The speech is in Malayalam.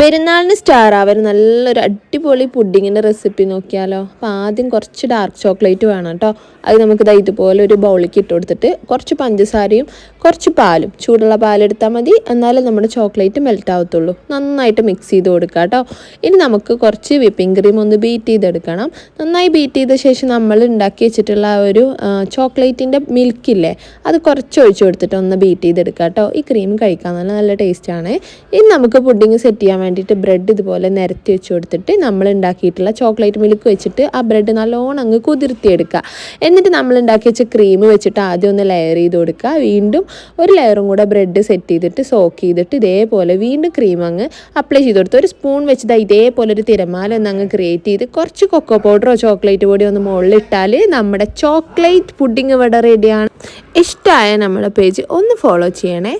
പെരുന്നാളിന് സ്റ്റാർ ആവാൻ നല്ലൊരു അടിപൊളി പുഡിങ്ങിൻ്റെ റെസിപ്പി നോക്കിയാലോ. അപ്പോൾ ആദ്യം കുറച്ച് ഡാർക്ക് ചോക്ലേറ്റ് വേണം കേട്ടോ. അത് നമുക്ക് ഇതുപോലെ ഒരു ബൗളിലേക്ക് ഇട്ട് കൊടുത്തിട്ട് കുറച്ച് പഞ്ചസാരയും കുറച്ച് പാലും, ചൂടുള്ള പാലെടുത്താൽ മതി, എന്നാലും നമ്മുടെ ചോക്ലേറ്റ് മെൽറ്റ് ആവത്തുള്ളൂ. നന്നായിട്ട് മിക്സ് ചെയ്ത് കൊടുക്കുക കേട്ടോ. ഇനി നമുക്ക് കുറച്ച് വിപ്പിംഗ് ക്രീം ഒന്ന് ബീറ്റ് ചെയ്തെടുക്കണം. നന്നായി ബീറ്റ് ചെയ്ത ശേഷം നമ്മൾ ഉണ്ടാക്കി വെച്ചിട്ടുള്ള ഒരു ചോക്ലേറ്റിൻ്റെ മിൽക്കില്ലേ, അത് കുറച്ച് ഒഴിച്ചു കൊടുത്തിട്ട് ഒന്ന് ബീറ്റ് ചെയ്തെടുക്കുക കേട്ടോ. ഈ ക്രീം കഴിക്കാൻ നല്ല ടേസ്റ്റാണ്. ഇനി നമുക്ക് പുഡിങ് സെറ്റ് ചെയ്യാൻ വേണ്ടിയിട്ട് ബ്രെഡ് ഇതുപോലെ നിരത്തി വെച്ച് കൊടുത്തിട്ട് നമ്മൾ ഉണ്ടാക്കിയിട്ടുള്ള ചോക്ലേറ്റ് മിൽക്ക് വെച്ചിട്ട് ആ ബ്രെഡ് നല്ലോണം അങ്ങ് കുതിർത്തിയെടുക്കുക. എന്നിട്ട് നമ്മൾ ഉണ്ടാക്കി വെച്ച ക്രീം വെച്ചിട്ട് ആദ്യം ഒന്ന് ലെയർ ചെയ്ത് കൊടുക്കുക. വീണ്ടും ഒരു ലെയറും കൂടെ ബ്രെഡ് സെറ്റ് ചെയ്തിട്ട് സോക്ക് ചെയ്തിട്ട് ഇതേപോലെ വീണ്ടും ക്രീം അങ്ങ് അപ്ലൈ ചെയ്ത് കൊടുത്ത് ഒരു സ്പൂൺ വെച്ചിട്ട് ഇതേപോലെ ഒരു തിരമാല ഒന്ന് അങ്ങ് ക്രിയേറ്റ് ചെയ്ത് കുറച്ച് കൊക്കോ പൗഡറോ ചോക്ലേറ്റ് പൊടിയോ ഒന്ന് മുകളിലിട്ടാൽ നമ്മുടെ ചോക്ലേറ്റ് പുഡിങ് ഇവിടെ റെഡിയാണ്. ഇഷ്ടമായ നമ്മുടെ പേജ് ഒന്ന് ഫോളോ ചെയ്യണേ.